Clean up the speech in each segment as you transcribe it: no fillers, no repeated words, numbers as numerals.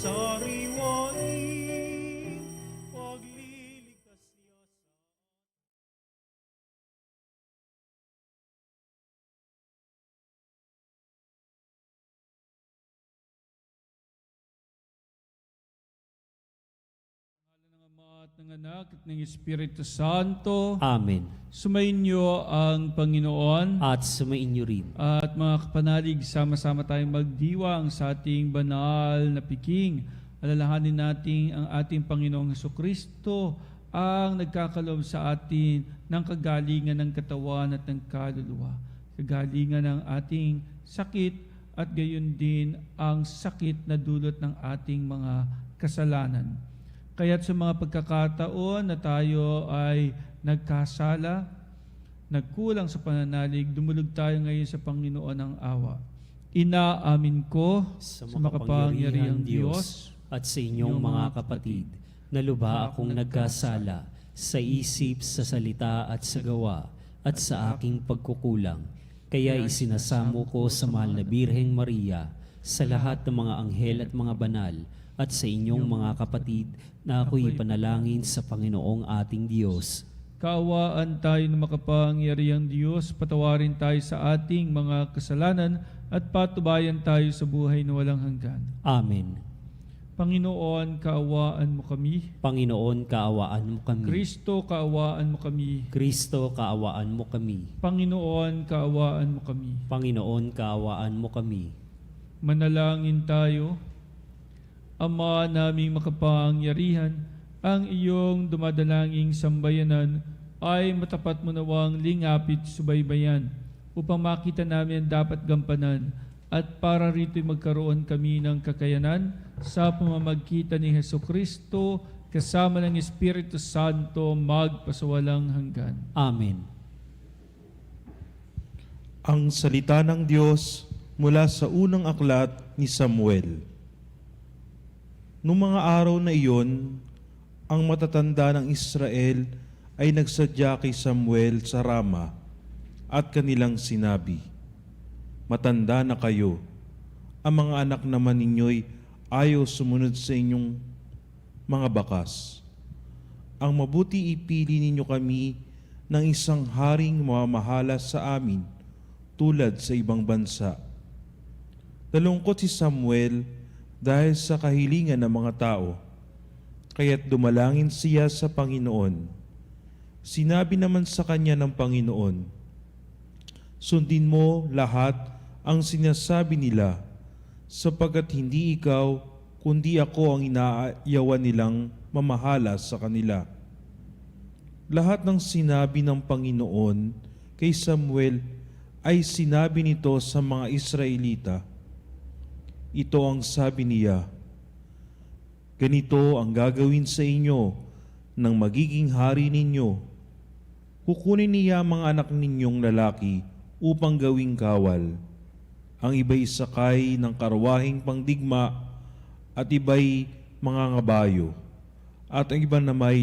sariwain, paglilikas niya sa ng Ama at ng Anak at ng Espiritu Santo. Amen. Sumainyo ang Panginoon. At sumainyo rin. At mga kapanalig, sama-sama tayong magdiwang sa ating banal na piking. Alalahanin natin ang ating Panginoong Hesukristo ang nagkakaloob sa atin ng kagalingan ng katawan at ng kaluluwa. Kagalingan ng ating sakit at gayon din ang sakit na dulot ng ating mga kasalanan. Kaya't sa mga pagkakataon na tayo ay nagkasala, nagkulang sa pananalig, dumulog tayo ngayon sa Panginoon ng awa. Inaamin ko Sa makapangyarihang Diyos at sa inyong mga kapatid, na lubha akong nagkasala sa isip, sa salita at sa gawa, at sa aking pagkukulang. Kaya isinasamo ko sa mahal na Birheng Maria, sa lahat ng mga anghel at mga banal, at sa inyong mga kapatid, na ako'y panalangin sa Panginoong ating Diyos. Kaawaan tayo ng makapangyarihang Diyos, patawarin tayo sa ating mga kasalanan at patubayan tayo sa buhay na walang hanggan. Amen. Panginoon, kaawaan mo kami. Panginoon, kaawaan mo kami. Kristo, kaawaan mo kami. Kristo, kaawaan mo kami. Panginoon, kaawaan mo kami. Panginoon, kaawaan mo kami. Manalangin tayo. Ama naming makapangyarihan, ang iyong dumadalanging sambayanan ay matapat mo nawang lingapit subaybayan upang makita namin ang dapat gampanan at para rito'y magkaroon kami ng kakayanan sa pamamagitan ni Hesukristo kasama ng Espiritu Santo magpasawalang hanggan. Amen. Ang salita ng Diyos mula sa unang aklat ni Samuel. Noong mga araw na iyon, ang matatanda ng Israel ay nagsadya kay Samuel sa Rama at kanilang sinabi, "Matanda na kayo, ang mga anak naman ninyo'y ayaw sumunod sa inyong mga bakas. Ang mabuti ipili ninyo kami ng isang haring mamamahala sa amin tulad sa ibang bansa." Nalungkot si Samuel dahil sa kahilingan ng mga tao, kaya't dumalangin siya sa Panginoon. Sinabi naman sa kanya ng Panginoon, "Sundin mo lahat ang sinasabi nila, sapagkat hindi ikaw, kundi ako ang inaayawan nilang mamahala sa kanila." Lahat ng sinabi ng Panginoon kay Samuel ay sinabi nito sa mga Israelita. Ito ang sabi niya, "Ganito ang gagawin sa inyo ng magiging hari ninyo. Kukunin niya mga anak ninyong lalaki upang gawing kawal. Ang iba'y sakay ng karwaheng pangdigma at iba'y mga ngabayo, at ang iba na may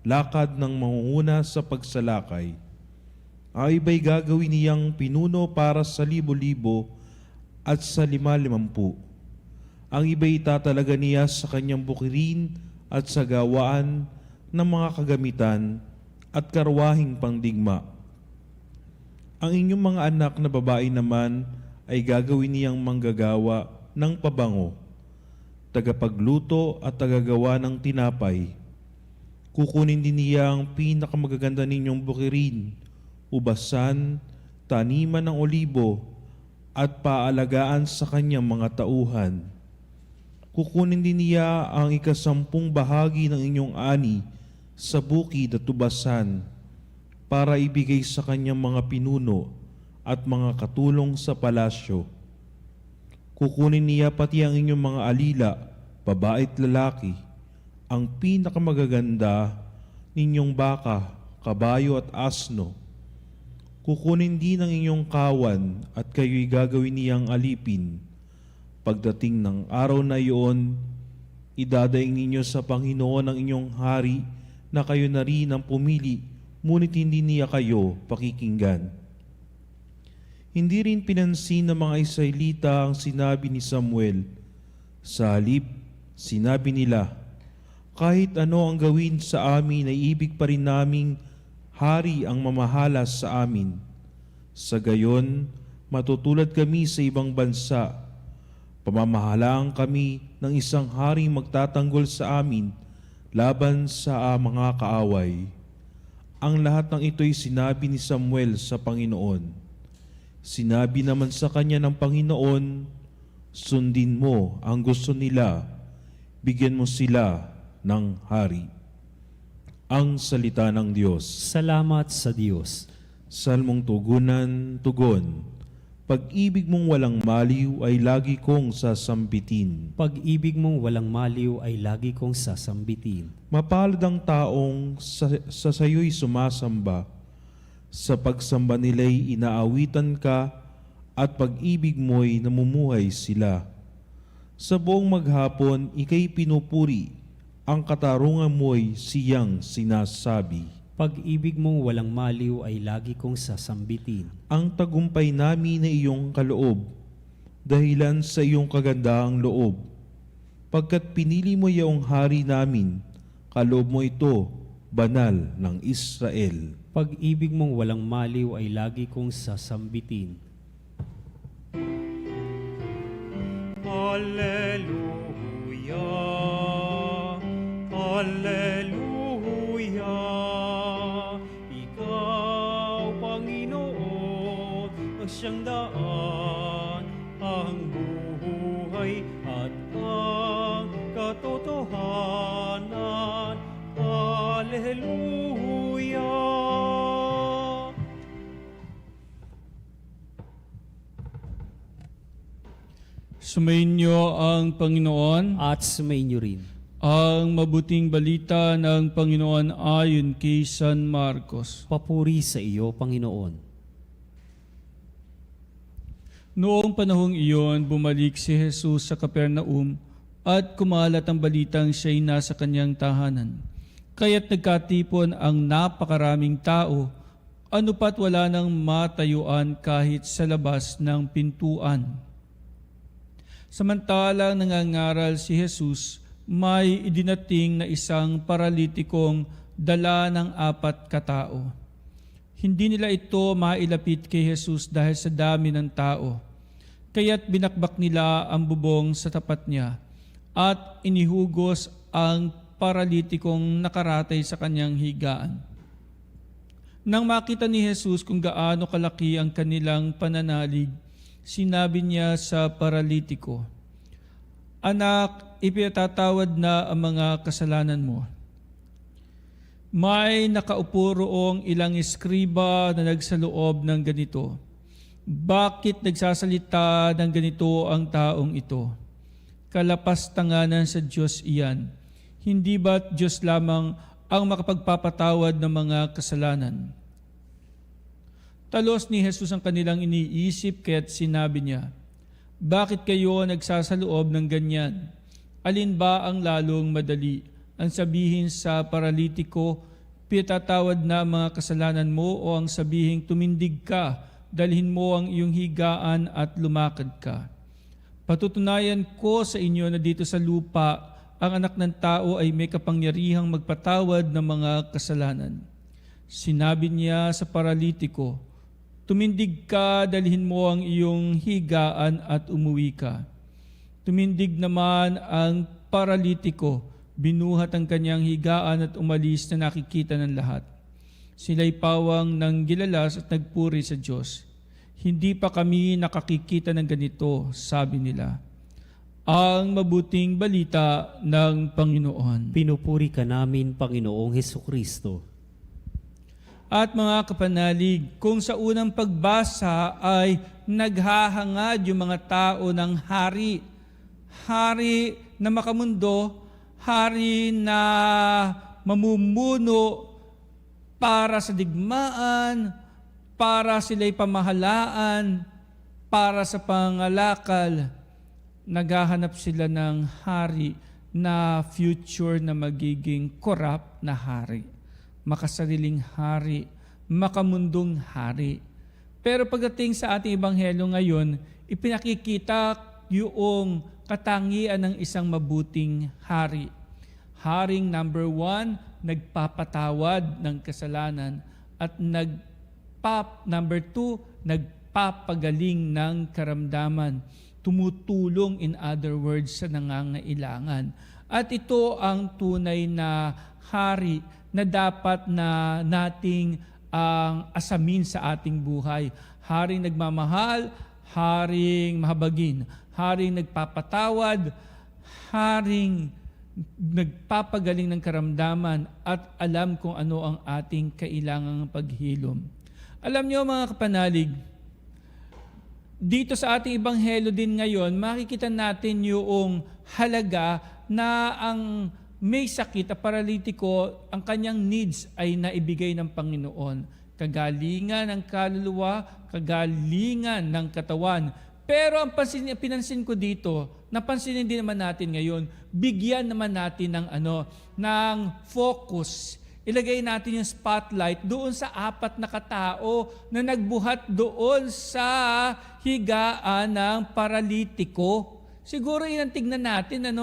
lakad ng mangunguna sa pagsalakay. Ang iba'y gagawin niyang pinuno para sa 1,000 at sa 50. Ang iba'y itatalaga niya sa kanyang bukirin at sa gawaan ng mga kagamitan at karwahing pangdigma. Ang inyong mga anak na babae naman ay gagawin niyang manggagawa ng pabango, tagapagluto at tagagawa ng tinapay. Kukunin din niya ang pinakamagaganda ninyong bukirin, ubasan, taniman ng olibo, at paalagaan sa kanyang mga tauhan. Kukunin din niya ang 10 bahagi ng inyong ani sa bukid at tubasan para ibigay sa kanyang mga pinuno at mga katulong sa palasyo. Kukunin niya pati ang inyong mga alila, babae at lalaki, ang pinakamagaganda ninyong baka, kabayo at asno. Kukunin din ang inyong kawan at kayo'y gagawin niyang alipin. Pagdating ng araw na iyon, idadaing ninyo sa Panginoon ang inyong hari na kayo na rin ang pumili, ngunit hindi niya kayo pakikinggan. Hindi rin pinansin ng mga Israelita ang sinabi ni Samuel, Sa halip, sinabi nila, kahit ano ang gawin sa amin ay ibig pa rin naming hari ang mamahala sa amin. Sa gayon, matutulad kami sa ibang bansa. Pamamahalaan kami ng isang haring magtatanggol sa amin laban sa mga kaaway. Ang lahat ng ito'y sinabi ni Samuel sa Panginoon. Sinabi naman sa kanya ng Panginoon, sundin mo ang gusto nila, bigyan mo sila ng hari. Ang salita ng Diyos. Salamat sa Diyos. Salmong tugunan, tugon. Pag-ibig mong walang maliw ay lagi kong sasambitin. Pag-ibig mong walang maliw ay lagi kong sasambitin. Mapalad ang taong sa sayo'y sumasamba. Sa pagsamba nila'y inaawitan ka at pag-ibig mo'y namumuhay sila. Sa buong maghapon, ika'y pinupuri, ang katarungan mo'y siyang sinasabi. Pag-ibig mong walang maliw ay lagi kong sasambitin. Ang tagumpay namin na iyong kaloob, dahilan sa iyong kagandaang loob. Pagkat pinili mo iyong hari namin, kaloob mo ito, banal ng Israel. Pag-ibig mong walang maliw ay lagi kong sasambitin. Alleluia, Alleluia, Ikaw, Panginoon, ang siyang daan, ang buhay at ang katotohanan. Alleluia. Sumainyo ang Panginoon. At sumainyo rin. Ang mabuting balita ng Panginoon ayon kay San Marcos. Papuri sa iyo, Panginoon. Noong panahong iyon, bumalik si Jesus sa Capernaum at kumalat ang balitang siya'y nasa kanyang tahanan. Kaya't nagkatipon ang napakaraming tao, ano pat wala nang matayuan kahit sa labas ng pintuan. Samantalang nangangaral si Jesus, may idinating na isang paralitikong dala ng 4 katao. Hindi nila ito mailapit kay Jesus dahil sa dami ng tao. Kaya't binakbak nila ang bubong sa tapat niya at inihugos ang paralitikong nakaratay sa kanyang higaan. Nang makita ni Jesus kung gaano kalaki ang kanilang pananalig, sinabi niya sa paralitiko, "Anak, ipinatatawad na ang mga kasalanan mo." May nakaupo roong ilang eskriba na nagsaloob ng ganito, "Bakit nagsasalita ng ganito ang taong ito? Kalapastanganan sa Diyos iyan. Hindi ba't Diyos lamang ang makapagpapatawad ng mga kasalanan?" Talos ni Jesus ang kanilang iniisip kaya't sinabi niya, "Bakit kayo nagsasaloob ng ganyan? Alin ba ang lalong madali? Ang sabihin sa paralitiko, pitatawad na ang mga kasalanan mo, o ang sabihin tumindig ka, dalhin mo ang iyong higaan at lumakad ka? Patutunayan ko sa inyo na dito sa lupa, ang anak ng tao ay may kapangyarihang magpatawad ng mga kasalanan." Sinabi niya sa paralitiko, "Tumindig ka, dalhin mo ang iyong higaan at umuwi ka." Tumindig naman ang paralitiko, binuhat ang kanyang higaan at umalis na nakikita ng lahat. Sila'y pawang ng gilalas at nagpuri sa Diyos. "Hindi pa kami nakakikita ng ganito," sabi nila. Ang mabuting balita ng Panginoon. Pinupuri ka namin, Panginoong Hesukristo. At mga kapanalig, kung sa unang pagbasa ay naghahangad yung mga tao ng hari, hari na makamundo, hari na mamumuno para sa digmaan, para sila'y pamahalaan, para sa pangalakal, naghahanap sila ng hari na future na magiging corrupt na hari. Makasariling hari, makamundong hari. Pero pagdating sa ating ebanghelyo ngayon, ipinakikita yung katangian ng isang mabuting hari. Haring number 1, nagpapatawad ng kasalanan. At number 2, nagpapagaling ng karamdaman. Tumutulong, in other words, sa nangangailangan. At ito ang tunay na hari na dapat na nating asamin sa ating buhay. Haring nagmamahal, haring mahabagin, haring nagpapatawad, haring nagpapagaling ng karamdaman at alam kung ano ang ating kailangang paghilom. Alam niyo mga kapanalig, dito sa ating ebanghelyo din ngayon, makikita natin yung halaga na ang may sakit at paralitiko, ang kanyang needs ay naibigay ng Panginoon. Kagalingan ng kaluluwa, kagalingan ng katawan. Pero ang pinansin ko dito, napansinin din naman natin ngayon, bigyan naman natin ng focus. Ilagay natin yung spotlight doon sa 4 na katao na nagbuhat doon sa higaan ng paralitiko. Siguro yun ang tignan natin na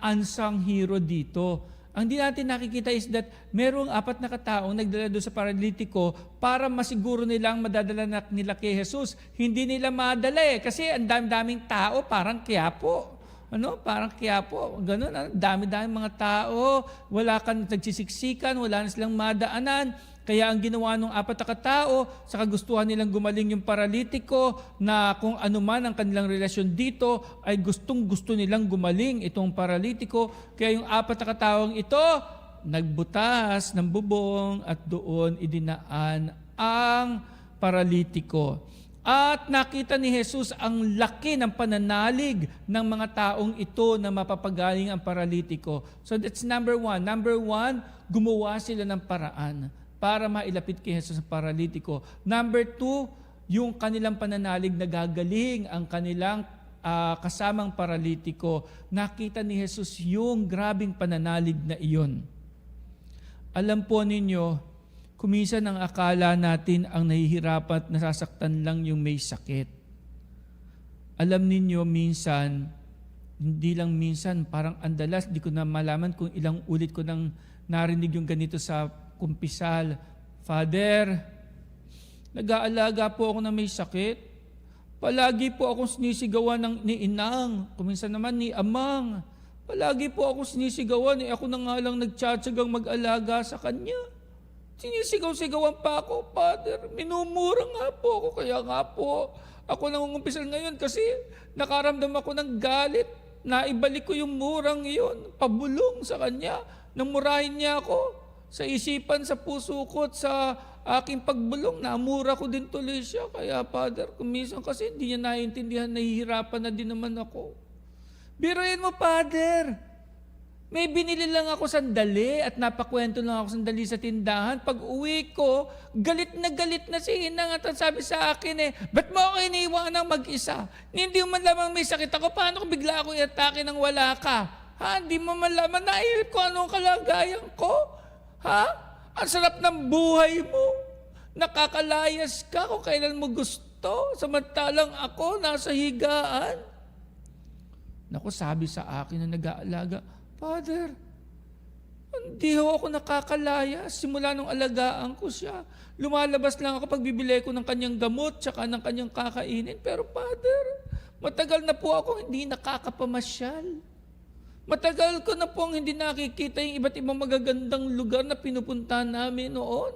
unsung hero dito. Ang di natin nakikita is that merong 4 na kataong nagdala doon sa paralitiko para masiguro nilang madadala nila kay Jesus. Hindi nila madala kasi ang dami-daming tao, parang Quiapo. Parang Quiapo. Ganun, dami-daming mga tao, wala kang nagsisiksikan, wala na silang madaanan. Kaya ang ginawa ng 4 na katao, sa kagustuhan nilang gumaling yung paralitiko, na kung ano man ang kanilang relasyon dito, ay gustong-gusto nilang gumaling itong paralitiko. Kaya yung 4 na kataong ito, nagbutas ng bubong at doon idinaan ang paralitiko. At nakita ni Jesus ang laki ng pananalig ng mga taong ito na mapapagaling ang paralitiko. So that's number 1. Number 1, gumawa sila ng paraan para mailapit kay Jesus ang paralitiko. Number 2, yung kanilang pananalig na gagaling ang kanilang kasamang paralitiko. Nakita ni Jesus yung grabing pananalig na iyon. Alam po ninyo, kuminsan ang akala natin ang nahihirapat, nasasaktan lang yung may sakit. Alam ninyo, minsan, hindi lang minsan, parang andalas, di ko na malaman kung ilang ulit ko nang narinig yung ganito sa kumpisal. Father, nag-aalaga po ako na may sakit. Palagi po akong sinisigawan ni inang, kuminsan naman ni amang. Palagi po akong sinisigawan, ako na nga lang nagtsatsagang mag-alaga sa kanya. Sinisigaw-sigawan pa ako, Father. Minumura nga po ako, kaya nga po ako nangungumpisal ngayon kasi nakaramdam ako ng galit. Naibalik ko yung murang iyon, pabulong sa kanya. Namurahin niya ako sa isipan, sa puso ko, at sa aking pagbulong. Namura ko din tuloy siya. Kaya, Father, kuminsan kasi hindi niya naiintindihan, nahihirapan na din naman ako. Biruin mo, Father. May binili lang ako sandali at napakwento lang ako sandali sa tindahan. Pag uwi ko, galit na si inang at sabi sa akin ba't mo ako iniiwanang mag-isa? Hindi mo man lamang may sakit ako, paano kung bigla ako i-atake nang wala ka? Hindi mo man lamang nailip ko anong kalagayan ko? Ang sarap ng buhay mo. Nakakalayas ka kung kailan mo gusto, samantalang ako nasa higaan. Naku, sabi sa akin na nag-aalaga, Father, hindi ako nakakalaya. Simula nung alagaan ko siya. Lumalabas lang ako pag bibili ko ng kanyang gamot tsaka ng kanyang kakainin. Pero Father, matagal na po ako hindi nakakapamasyal. Matagal ko na po hindi nakikita yung iba't ibang magagandang lugar na pinupunta namin noon.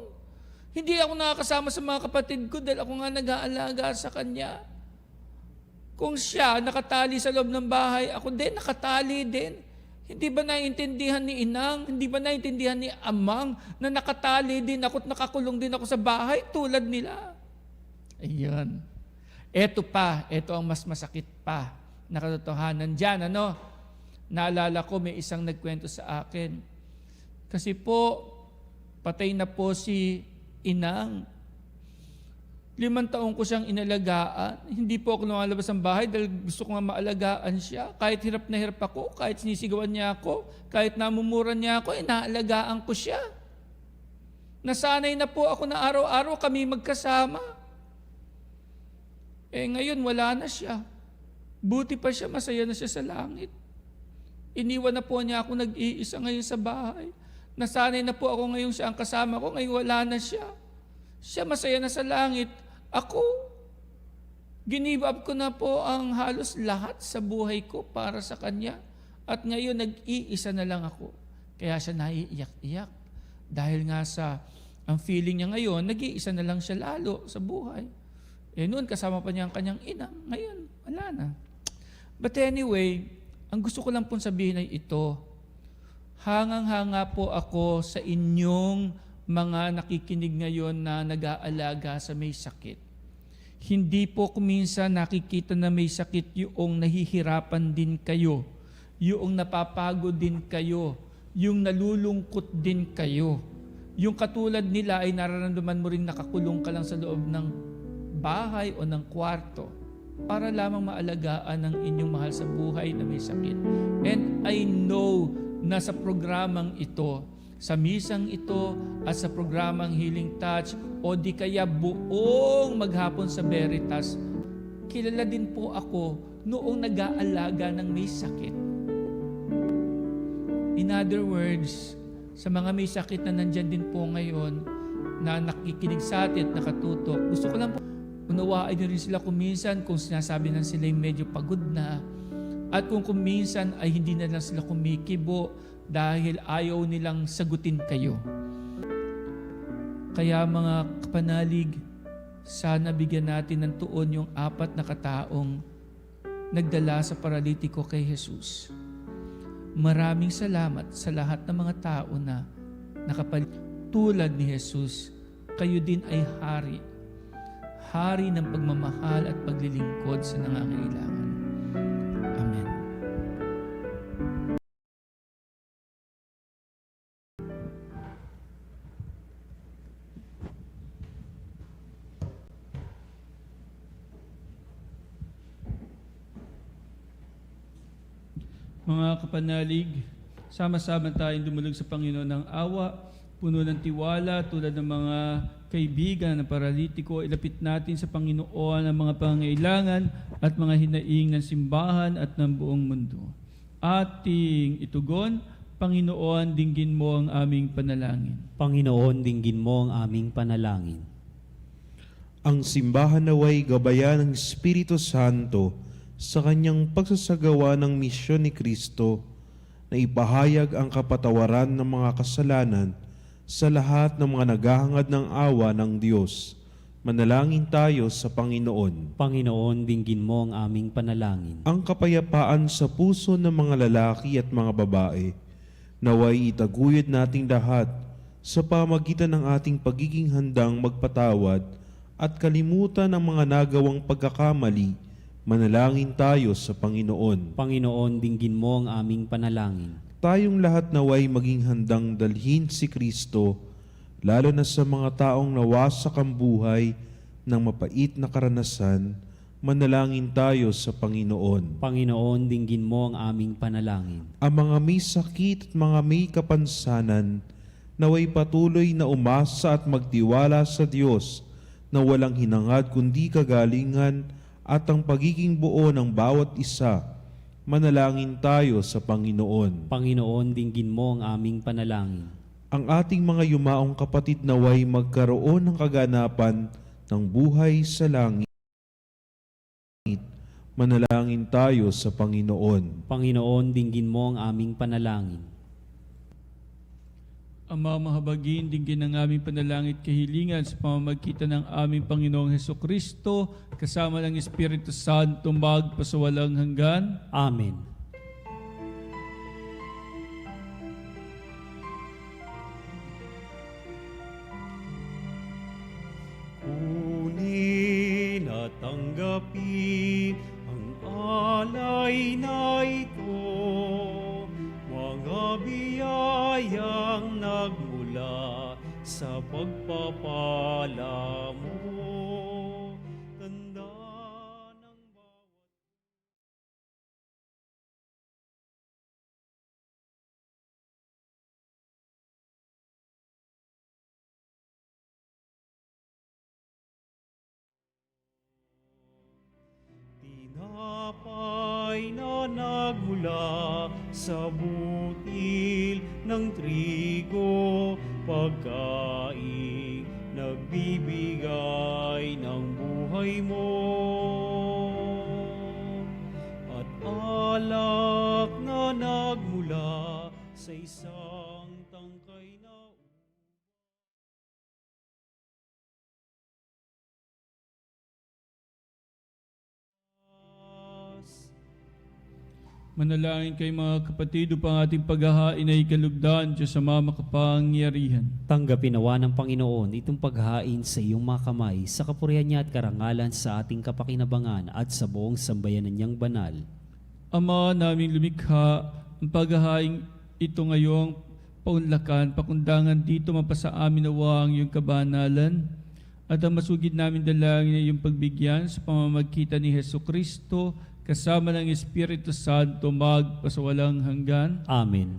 Hindi ako nakakasama sa mga kapatid ko dahil ako nga nag-aalaga sa kanya. Kung siya nakatali sa loob ng bahay, ako din nakatali din. Hindi ba naiintindihan ni inang? Hindi ba naiintindihan ni amang na nakatali din ako at nakakulong din ako sa bahay tulad nila? Ayun. Ito ang mas masakit pa na katotohanan dyan. Naalala ko may isang nagkwento sa akin. Kasi po, patay na po si inang. 5 taon ko siyang inalagaan. Hindi po ako lumalabas ng bahay dahil gusto ko nga maalagaan siya. Kahit hirap na hirap ako, kahit sinisigawan niya ako, kahit namumuran niya ako, inaalagaan ko siya. Nasanay na po ako na araw-araw kami magkasama. Ngayon wala na siya. Buti pa siya, masaya na siya sa langit. Iniwan na po niya ako nag-iisa ngayon sa bahay. Nasanay na po ako ngayon siya ang kasama ko, ngayon wala na siya. Siya masaya na sa langit. Ako, give up ko na po ang halos lahat sa buhay ko para sa kanya. At ngayon nag-iisa na lang ako. Kaya siya naiiyak-iyak. Dahil nga sa ang feeling niya ngayon, nag-iisa na lang siya lalo sa buhay. Noon kasama pa niya ang kanyang ina. Ngayon, wala na. But anyway, ang gusto ko lang pong sabihin ay ito. Hangang-hanga po ako sa inyong mga nakikinig ngayon na nag-aalaga sa may sakit. Hindi po kuminsan nakikita na may sakit yung nahihirapan din kayo, yung napapagod din kayo, yung nalulungkot din kayo. Yung katulad nila ay nararamdaman mo rin nakakulong ka lang sa loob ng bahay o ng kwarto para lamang maalagaan ng inyong mahal sa buhay na may sakit. And I know na sa programang ito, sa misang ito at sa programang Healing Touch o di kaya buong maghapon sa Veritas, kilala din po ako noong nag-aalaga ng may sakit. In other words, sa mga may sakit na nandyan din po ngayon na nakikinig sa atin at nakatutok, gusto ko lang po unawain nyo rin sila kung minsan kung sinasabi na sila yung medyo pagod na at kung minsan ay hindi na lang sila kumikibo dahil ayaw nilang sagutin kayo. Kaya mga kapanalig, sana bigyan natin ng tuon yung 4 na kataong nagdala sa paralitiko kay Jesus. Maraming salamat sa lahat ng mga tao na tulad ni Jesus. Kayo din ay hari. Hari ng pagmamahal at paglilingkod sa nangangailangan. Amen. Mga kapanalig, sama-sama tayong dumulog sa Panginoon ng awa, puno ng tiwala tulad ng mga kaibigan ng paralitiko. Ilapit natin sa Panginoon ang mga pangangailangan at mga hinaing ng simbahan at ng buong mundo. Ating itugon, Panginoon, dinggin mo ang aming panalangin. Panginoon, dinggin mo ang aming panalangin. Ang simbahan naway gabayan ng Espiritu Santo sa kanyang pagsasagawa ng misyon ni Kristo na ipahayag ang kapatawaran ng mga kasalanan sa lahat ng mga naghahangad ng awa ng Diyos. Manalangin tayo sa Panginoon. Panginoon, dinggin mo ang aming panalangin. Ang kapayapaan sa puso ng mga lalaki at mga babae, naway itaguyod nating lahat sa pamagitan ng ating pagiging handang magpatawad at kalimutan ang mga nagawang pagkakamali. Manalangin tayo sa Panginoon. Panginoon, dinggin mo ang aming panalangin. Tayong lahat naway maging handang dalhin si Kristo, lalo na sa mga taong nawasak ang buhay ng mapait na karanasan. Manalangin tayo sa Panginoon. Panginoon, dinggin mo ang aming panalangin. Ang mga may sakit at mga may kapansanan, naway patuloy na umasa at magtiwala sa Diyos na walang hinangad kundi kagalingan at ang pagiging buo ng bawat isa. Manalangin tayo sa Panginoon. Panginoon, dinggin mo ang aming panalangin. Ang ating mga yumaong kapatid naway magkaroon ng kaganapan ng buhay sa langit. Manalangin tayo sa Panginoon. Panginoon, dinggin mo ang aming panalangin. Ang mga mahabagin, dinggin ang aming panalangin at kahilingan sa pamamagitan ng aming Panginoong Hesukristo, kasama ng Espiritu Santo, magpasawalang hanggan. Amen. Kunin at tanggapin ang alay na ito, mga biyayang nagmula sa pagpapala mo. Tanda ng bawat tunay na nagmula sa butil ng trigo, pagkain nagbibigay ng buhay mo, at alak na nagmula sa isang tangkay na Manalangin kay mga kapatid upang ating paghahain ay kalugdan Diyos sa mga makapangyarihan. Tanggapin nawa ng Panginoon itong paghain sa iyong mga kamay sa kapurihan niya at karangalan sa ating kapakinabangan at sa buong sambayanan niyang banal. Ama naming lumikha, ang paghahain ito ngayong paunlakan, pakundangan dito mapasa amin nawa ang iyong kabanalan at ang masugid namin dalangin ay iyong pagbigyan sa pamamagitan ni Hesus Kristo kasama ng Espiritu Santo magpasawalang hanggan. Amen.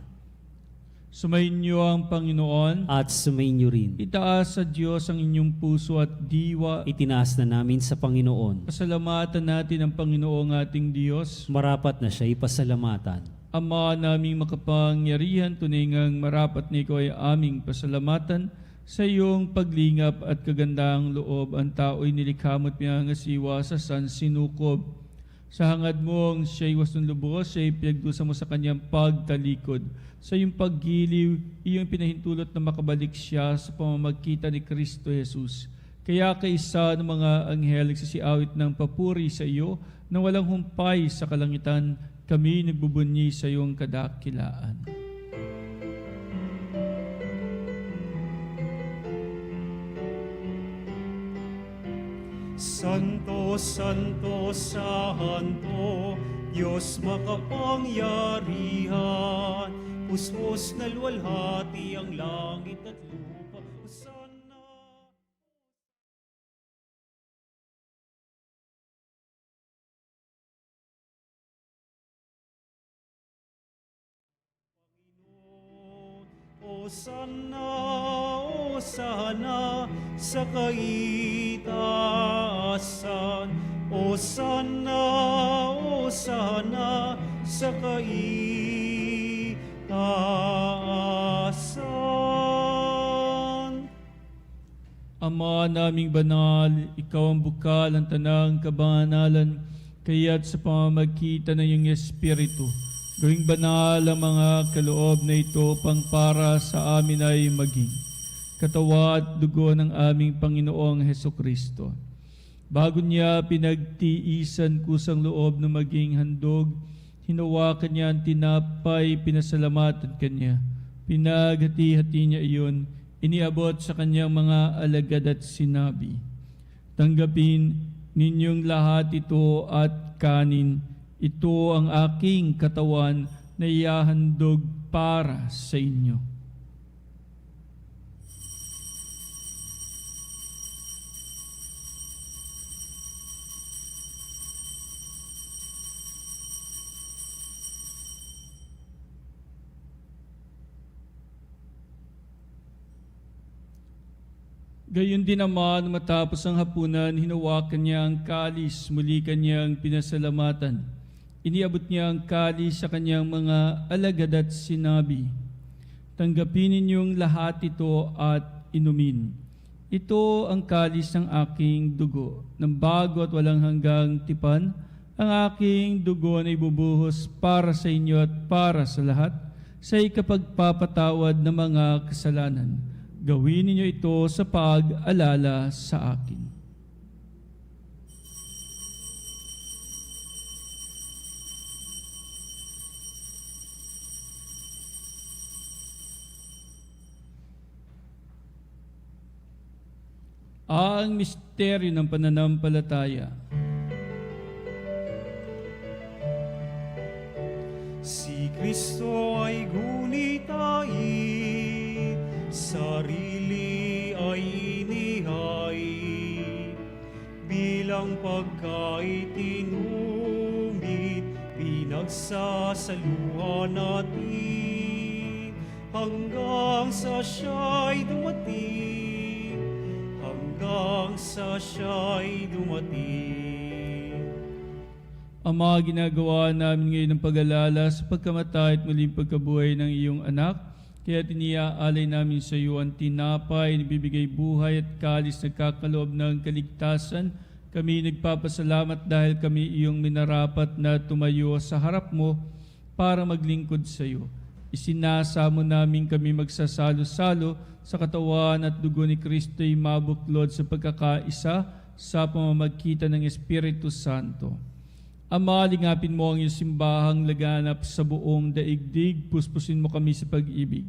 Sumayin niyo ang Panginoon. At sumayin niyo rin. Itaas sa Diyos ang inyong puso at diwa. Itinaas na namin sa Panginoon. Pasalamatan natin ang Panginoong ating Diyos. Marapat na siya'y pasalamatan. Ama naming makapangyarihan, tunay ngang marapat na ikaw ay aming pasalamatan. Sa iyong paglingap at kagandang loob, ang tao'y nilikha mo't piyangasiwa sa sansinukob. Sa hangad mong siya'y wasong lubos, siya'y pinagdusa mo sa kanyang pagtalikod. Sa iyong paggiliw, iyong pinahintulot na makabalik siya sa pamamagitan ni Kristo Jesus. Kaya kaisa ng mga anghel nagsisiawit ng papuri sa iyo na walang humpay sa kalangitan, kami nagbubunyi sa iyong kadakilaan. Santo, Santo, Santo, Diyos makapangyarihan, puspos na luwalhati ang langit at lupa. Hosanna. Hosanna, Hosanna sa kaitaasan. Hosanna, Hosanna sa kaitaasan. Ama naming banal, ikaw ang bukal ng tanang kabanalan, kaya't sa pamamagitan ng iyong Espiritu, gawing banal ang mga kaloob na ito pang para sa amin ay maging katawan at dugo ng aming Panginoong Hesukristo. Bago niya pinagtiisan kusang loob na maging handog, hinawakan niya ang tinapay, pinasalamatan kanya. Pinaghati-hati niya iyon, iniabot sa kanyang mga alagad at sinabi, "Tanggapin ninyong lahat ito at kanin. Ito ang aking katawan na ihahandog para sa inyo." Gayon din naman, matapos ang hapunan, hinawakan niya ang kalis, muli kanyang pinasalamatan. Iniabot niya ang kalis sa kanyang mga alagad at sinabi, "Tanggapin ninyong lahat ito at inumin. Ito ang kalis ng aking dugo, ng bago at walang hanggang tipan. Ang aking dugo na ibubuhos para sa inyo at para sa lahat, sa ikapagpapatawad ng mga kasalanan. Gawin ninyo ito sa pag-alala sa akin." Ang misteryo ng pananampalataya. Si Kristo ay gunitain, sarili ay inihay, bilang pagkain tinumit, pinagsasaluhan natin, hanggang sa siya'y dumating, hanggang sa siya'y dumating. ang mga ginagawa namin ngayon ng pag-alala sa pagkamatay at muling pagkabuhay ng iyong anak. Kaya tiniaalay namin sa iyo ang tinapay, nagbibigay buhay at kalis na kakaloob ng kaligtasan. Kami nagpapasalamat dahil kami iyong minarapat na tumayo sa harap mo para maglingkod sa iyo. Isinasamo namin kami magsasalo-salo sa katawan at dugo ni Kristo'y mabuklod sa pagkakaisa sa pamamagitan ng Espiritu Santo. Ama, lingapin mo ang iyong simbahang laganap sa buong daigdig, puspusin mo kami sa pag-ibig.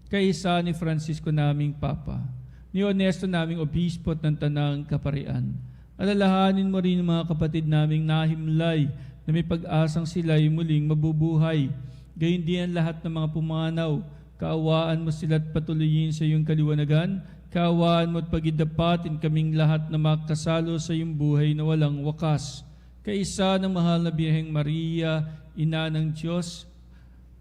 Kaisa ni Francisco naming Papa, ni Honesto naming Obispo at ng Tanang Kaparian. Alalahanin mo rin ang mga kapatid naming nahimlay na may pag-asang sila'y muling mabubuhay. Gayun din ang lahat ng mga pumanaw. Kaawaan mo sila at patuloyin sa iyong kaliwanagan. Kaawaan mo at pagidapatin kaming lahat na makasalo sa iyong buhay na walang wakas. Kaisa ng mahal na Birheng Maria, Ina ng Diyos,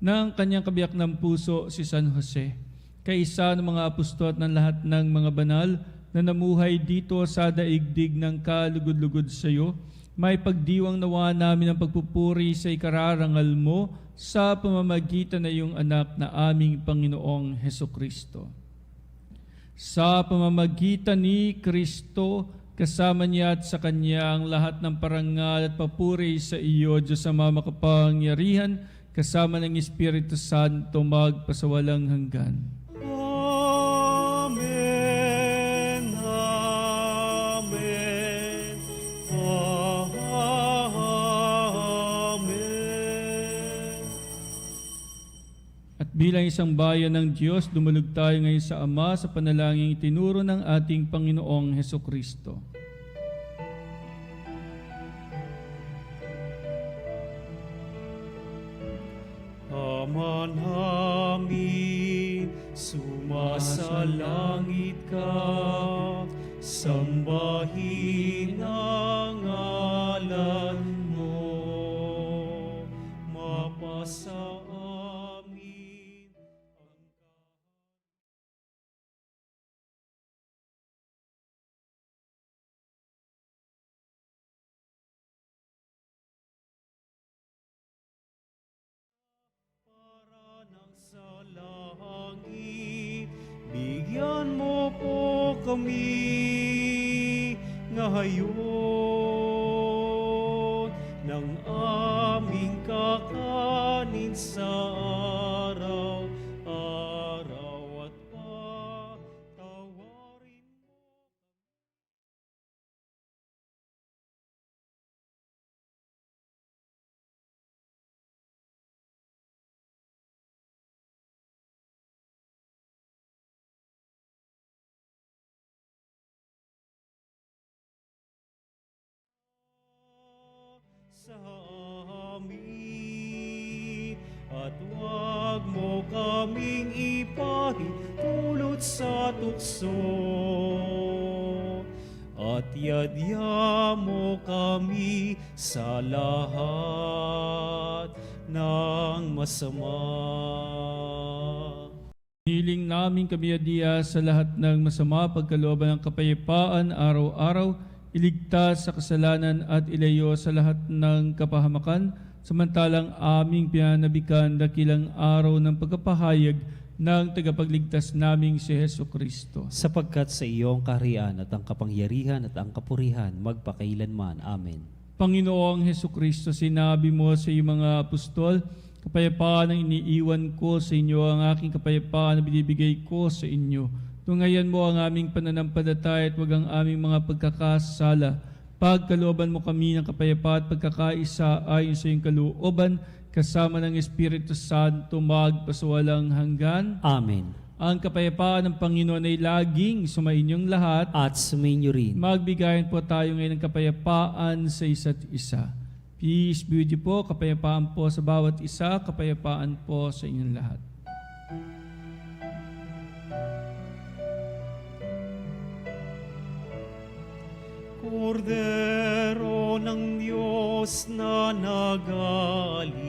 ng kanyang kabiyak ng puso si San Jose. Kaisa ng mga apostol at ng lahat ng mga banal na namuhay dito sa daigdig ng kalugod-lugod sa iyo, may pagdiwang nawa namin ang pagpupuri sa ikararangal mo sa pamamagitan ng iyong anak na aming Panginoong Hesukristo. Sa pamamagitan ni Kristo, kasama niya at sa Kanya ang lahat ng parangal at papuri sa iyo, Diyos Ama makapangyarihan, kasama ng Espiritu Santo magpasawalang hanggan. Amen. Amen. Amen. At bilang isang bayan ng Diyos, dumulog tayo ngayon sa Ama sa panalangin itinuro ng ating Panginoong Hesukristo. Ama namin, sumasalangit ka, sambahin ang ngalan mo, mapasa amin ang para ng sa langit. Bigyan mo po kami ngayon ng aming kakanin sa araw-araw at patawarin mo. Sa amin, at huwag mo kaming ipahintulot sa tukso, at yadya mo kami sa lahat ng masama. Hiling namin kami adiya sa lahat ng masama, pagkalooban ng kapayapaan araw-araw, iligtas sa kasalanan at ilayo sa lahat ng kapahamakan, samantalang aming pinanabikan dakilang araw ng pagkapahayag ng tagapagligtas naming si Hesukristo. Sapagkat sa iyong kaharian at ang kapangyarihan at ang kapurihan magpakailanman. Amen. Panginoong Hesukristo, sinabi mo sa iyong mga apostol, kapayapaan ang iniiwan ko sa inyo, ang aking kapayapaan na binibigay ko sa inyo. Tungayan mo ang aming pananampalataya at wag ang aming mga pagkakasala. Pagkalooban mo kami ng kapayapaan at pagkakaisa ayon sa iyong kalooban, kasama ng Espiritu Santo magpasawalang hanggan. Amen. Ang kapayapaan ng Panginoon ay laging sumainyong lahat. At sumainyo rin. Magbigayan po tayo ngayon ng kapayapaan sa isa't isa. Peace be with you po, kapayapaan po sa bawat isa, kapayapaan po sa inyong lahat. Kordero ng Diyos na nagalis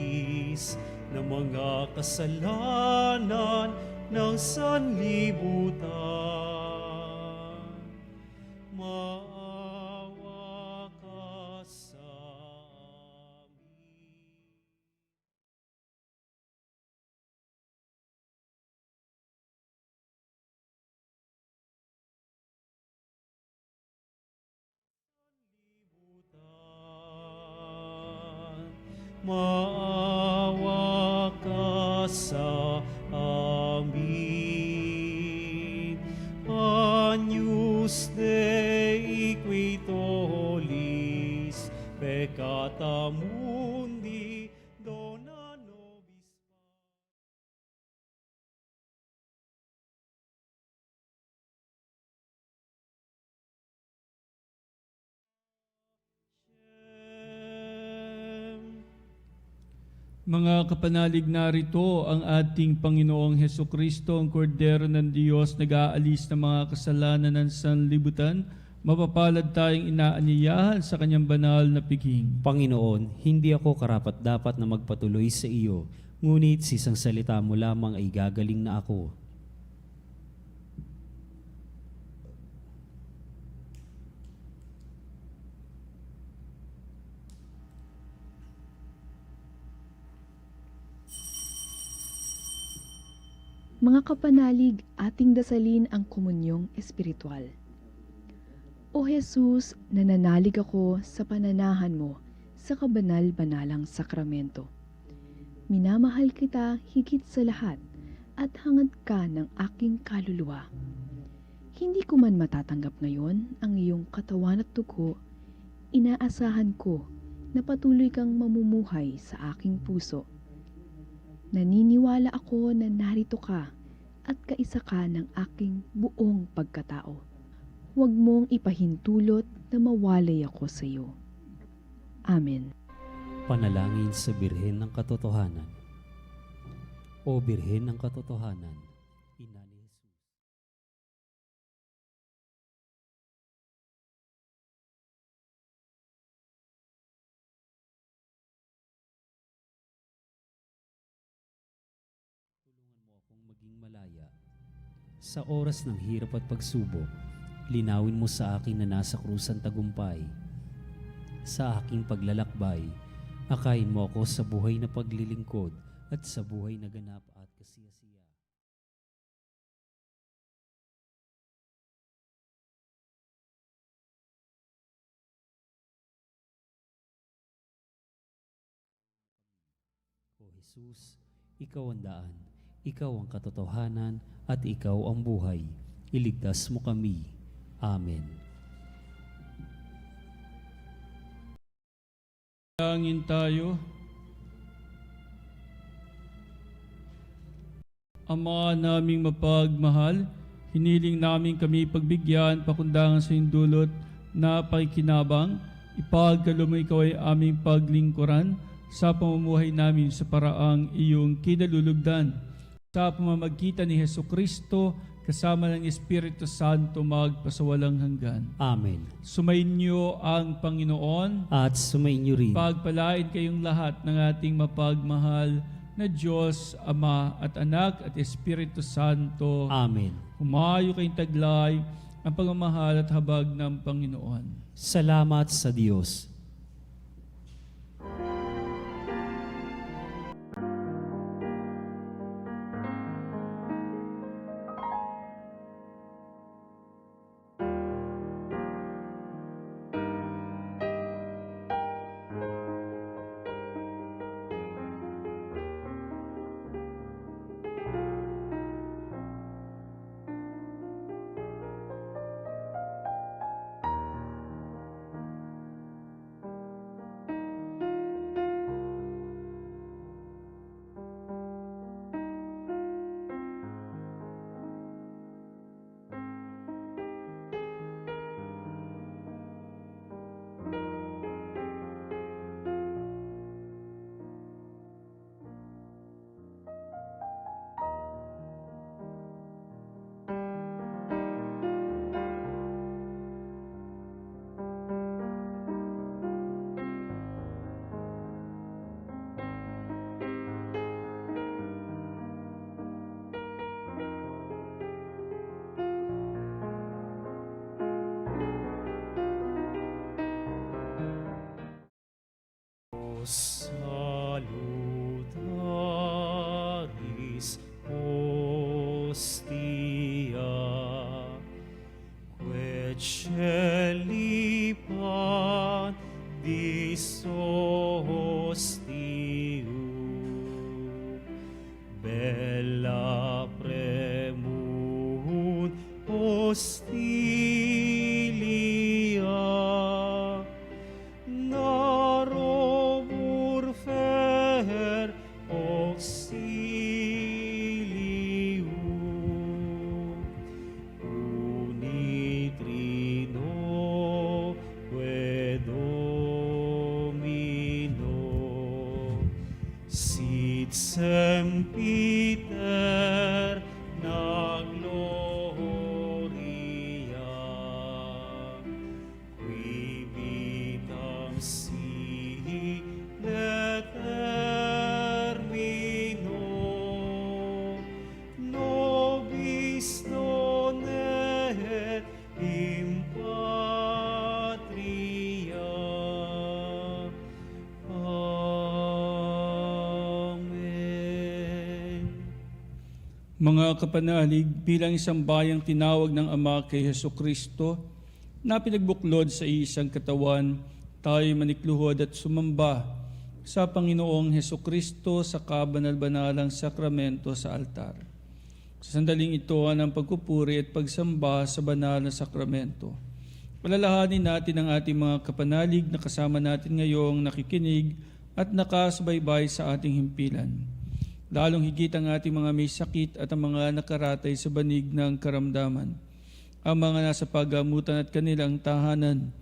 ng mga kasalanan ng sanlibutan, maawa ka sa maawa ka sa amin. Agnus Dei qui tollis peccata mundi, dona nobis pacem. Mga kapanalig, narito ang ating Panginoong Heso Kristo, ang Kordero ng Diyos, nag-aalis ng mga kasalanan ng sanlibutan. Mapapalad tayong inaanyayahan sa kanyang banal na piging. Panginoon, hindi ako karapat-dapat na magpatuloy sa iyo, ngunit sa isang salita mo lamang ay gagaling na ako. Mga kapanalig, ating dasalin ang komunyong espiritual. O Jesus, nananalig ako sa pananahan mo sa kabanal-banalang sakramento. Minamahal kita higit sa lahat at hangad ka ng aking kaluluwa. Hindi ko man matatanggap ngayon ang iyong katawan at dugo, inaasahan ko na patuloy kang mamumuhay sa aking puso. Naniniwala ako na narito ka at kaisa ka ng aking buong pagkatao. Huwag mong ipahintulot na mawalay ako sa iyo. Amen. Panalangin sa Birhen ng Katotohanan. O Birhen ng Katotohanan, Ina ni Jesus. Tulungan mo akong maging malaya. Sa oras ng hirap at pagsubok, linawin mo sa akin na nasa krusan tagumpay. Sa aking paglalakbay, akayin mo ako sa buhay na paglilingkod at sa buhay na ganap at kasiyasiya. O Jesus, ikaw ang daan, ikaw ang katotohanan, at ikaw ang buhay. Iligtas mo kami. Amen. Langin tayo. Ama naming mapagmahal, hiniling namin kami pagbigyan, pakundangan sa iyong dulot na pakikinabang, ipagkaloob mo ikaw ay aming paglingkuran sa pamumuhay namin sa paraang iyong kinalulugdan. Sa pamamagitan ni Heso Kristo, kasama ng Espiritu Santo magpasawalang hanggan. Amen. Sumainyo ang Panginoon. At sumainyo rin. Pagpalain kayong lahat ng ating mapagmahal na Diyos, Ama at Anak at Espiritu Santo. Amen. Humayo kayong taglay ang pagmamahal at habag ng Panginoon. Salamat sa Diyos. Salutaris hostia, quae celi pan dis hostia. Hostilia, naro urfer auxilium, unitrino que Domino, sit sempiter na gloria, qui vitam sine termino, nobis non et in patria. Amen. Mga kapanalig, bilang isang bayang tinawag ng Ama kay Hesukristo na pinagbuklod sa isang katawan, tayo manikluhod at sumamba sa Panginoong Hesukristo sa kabanal-banalang sakramento sa altar. Sa sandaling ito ng pagpupuri at pagsamba sa banal na sakramento, palalahanin natin ang ating mga kapanalig na kasama natin ngayong nakikinig at nakasubaybay sa ating himpilan. Lalong higit ang ating mga may sakit at ang mga nakaratay sa banig ng karamdaman, ang mga nasa pagamutan at kanilang tahanan,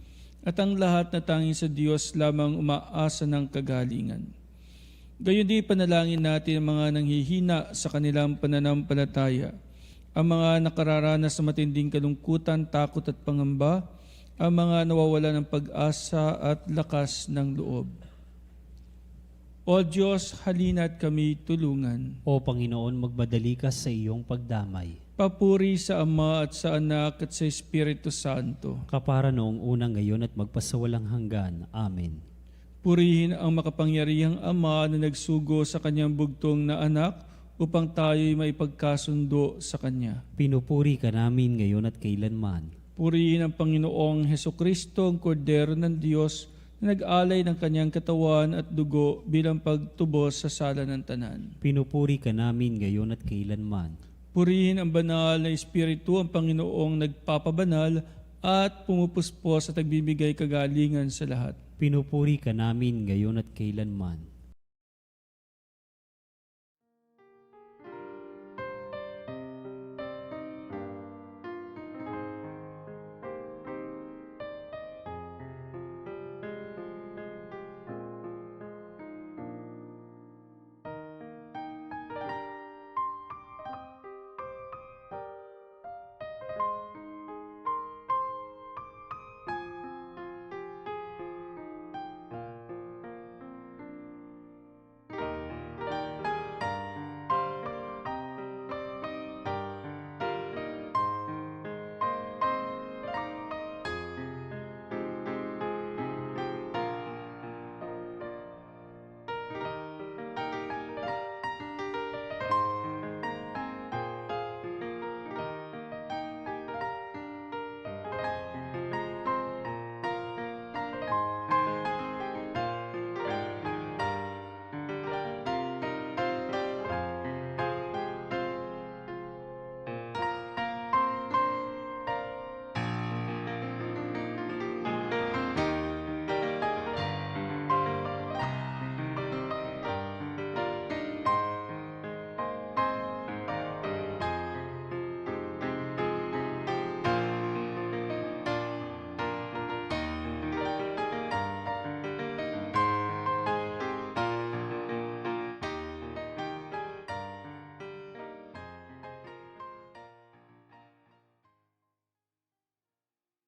at ang lahat na tanging sa Diyos lamang umaasa ng kagalingan. Gayon din panalangin natin ang mga nanghihina sa kanilang pananampalataya, ang mga nakararanas sa matinding kalungkutan, takot at pangamba, ang mga nawawala ng pag-asa at lakas ng loob. O Diyos, halina't kami tulungan. O Panginoon, magbadali ka sa iyong pagdamay. Papuri sa Ama at sa Anak at sa Espiritu Santo. Kapara noong unang ngayon at magpasawalang hanggan. Amen. Purihin ang makapangyarihang Ama na nagsugo sa kanyang bugtong na anak upang tayo'y maipagkasundo sa Kanya. Pinupuri ka namin ngayon at kailanman. Purihin ang Panginoong Hesukristo, ang Kordero ng Diyos, na nag-alay ng kanyang katawan at dugo bilang pagtubos sa sala ng tanan. Pinupuri ka namin ngayon at kailanman. Purihin ang banal na Espiritu, ang Panginoong nagpapabanal at pumupuspos at nagbibigay kagalingan sa lahat. Pinupuri ka namin ngayon at kailanman.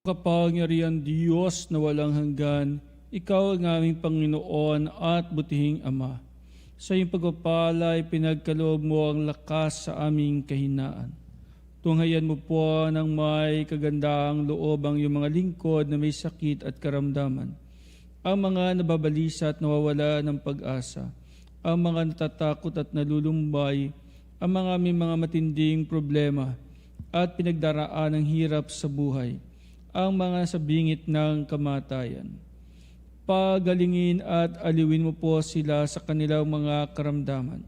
Kapangyarihan Diyos na walang hanggan, Ikaw ang aming Panginoon at butihing Ama. Sa iyong pagpapalay, pinagkaloob mo ang lakas sa aming kahinaan. Tunghayan mo po ng may kagandahang loob ang iyong mga lingkod na may sakit at karamdaman, ang mga nababalisa at nawawala ng pag-asa, ang mga natatakot at nalulumbay, ang mga may mga matinding problema at pinagdaraan ng hirap sa buhay, ang mga sa bingit ng kamatayan. Pagalingin at aliwin mo po sila sa kanilang mga karamdaman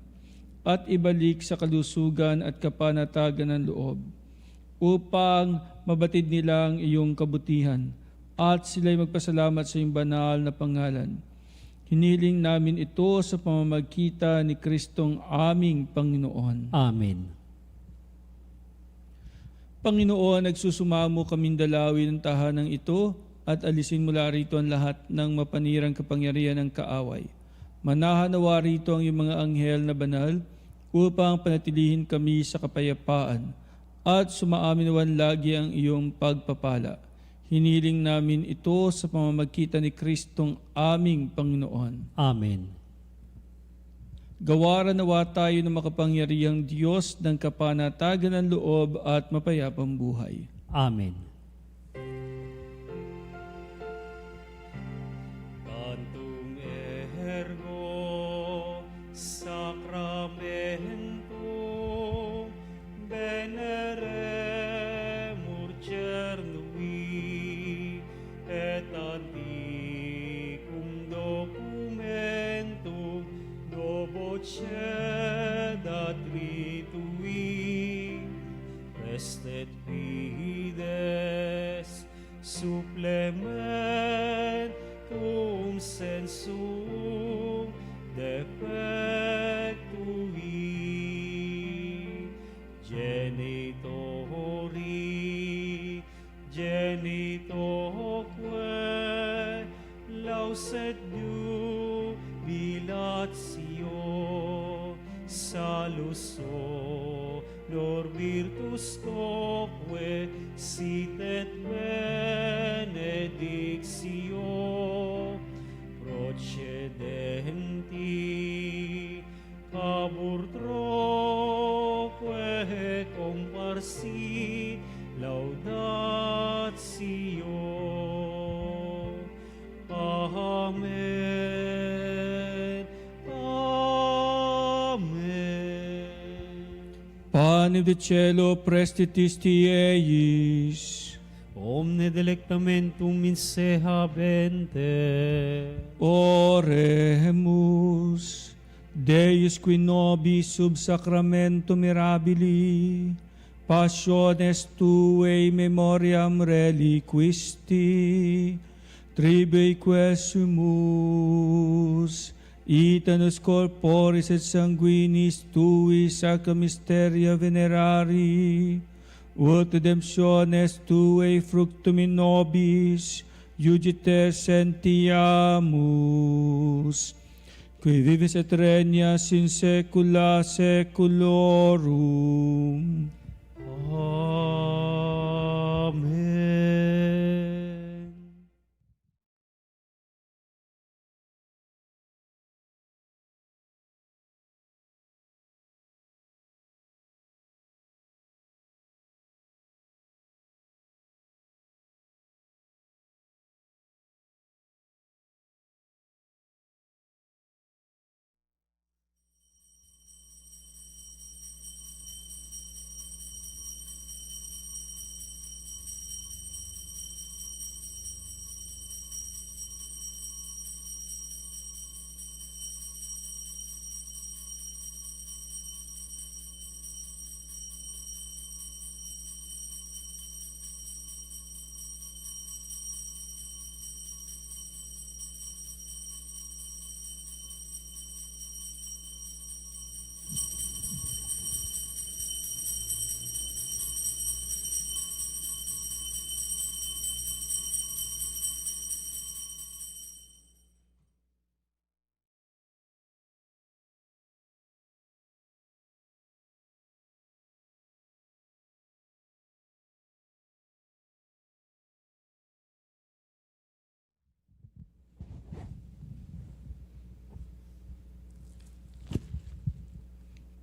at ibalik sa kalusugan at kapanatagan ng loob upang mabatid nila ang iyong kabutihan at sila'y magpasalamat sa iyong banal na pangalan. Hiniling namin ito sa pamamagitan ni Kristong aming Panginoon. Amen. Panginoon, nagsusumamo kaming dalawin ng tahanang ito at alisin mula rito ang lahat ng mapanirang kapangyarihan ng kaaway. Manahanawa rito ang iyong mga anghel na banal upang panatilihin kami sa kapayapaan at sumaaminawan lagi ang iyong pagpapala. Hiniling namin ito sa pamamagitan ni Kristong aming Panginoon. Amen. Gawaran nawa tayo ng makapangyarihang Diyos ng kapanatagan ng loob at mapayapang buhay. Amen. Tantum ergo sacramentum veneremur cernui et antiquum documentum dobocedat ritui restet fides supplementum sensum defectui genitori genitoque lauset jubilatio saluso nor virtus toque sitet benedictio procedenti cabur troque comparsi laudatio. Amen. Amen. Pane de cielo, prestitis eis. Omne delectamentum in se habente. Oremus. Deus qui nobis sub sacramento mirabili, passiones tuae memoriam reliquisti, tribe quesumus, itanus corporis et sanguinis tui sacra mysteria venerari, ut redemptiones tuae fructum in nobis, iugite sentiamus, qui vivis et regnas in saecula saeculorum. Amen.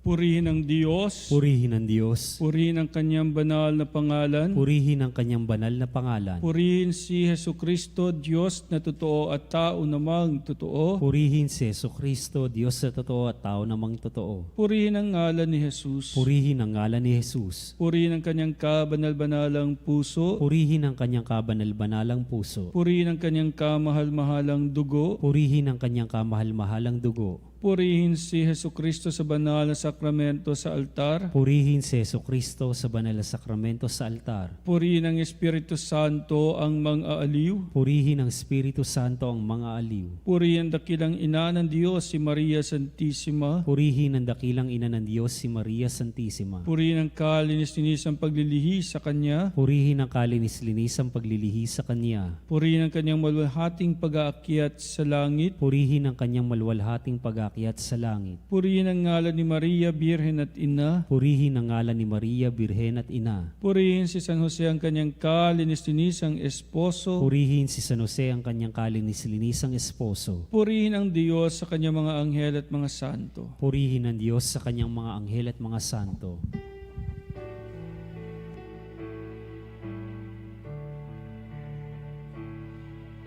Purihin ang Diyos, Purihin ang Diyos. purihin ang kanyang banal na pangalan, Purihin ang kanyang banal na pangalan. purihin si Hesu Kristo, Diyos na totoo at tao namang totoo, Purihin si Jesucristo, Diyos na totoo at tao namang totoo. purihin ang ngalan ni Jesus, Purihin ang ngalan ni Jesus. purihin ang kanyang kabanal-banalang puso, Purihin ang kanyang kabanal-banalang puso. purihin ang kanyang kamahal-mahalang dugo, Purihin ang kanyang kamahal-mahalang dugo. Purihin si Hesu Kristo sa banal na sakramento sa altar. Purihin si Jesucristo sa banal na sakramento sa altar. Purihin ang Espiritu Santo ang mga aliw. Purihin ang Espiritu Santo ang mga aliw. Purihin ang dakilang ina ng Diyos si Maria Santissima. Purihin ang dakilang ina ng Diyos si Maria Santissima. Purihin ang kalinis-linisang paglilihi sa Kanya. Purihin ang kalinis-linisang paglilihi sa Kanya. Purihin ang Kanyang maluwalhating pag-aakyat sa langit. Purihin ang kanyang maluwalhating pag-aakyat sa langit. Purihin ang ngalan ni Maria, Birhen at Ina. Purihin ang ngalan ni Maria, Birhen at Ina. Purihin si San Jose ang kanyang kalinis-linisang esposo. Purihin si San Jose ang kanyang kalinis-linisang esposo. Purihin ang Diyos sa kanyang mga anghel at mga santo. Purihin ang Diyos sa kanyang mga anghel at mga santo.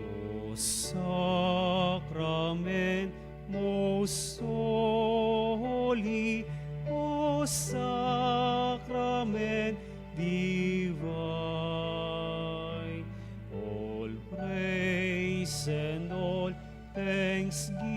O Sacrament most holy, O Sacrament divine, all praise and all thanksgiving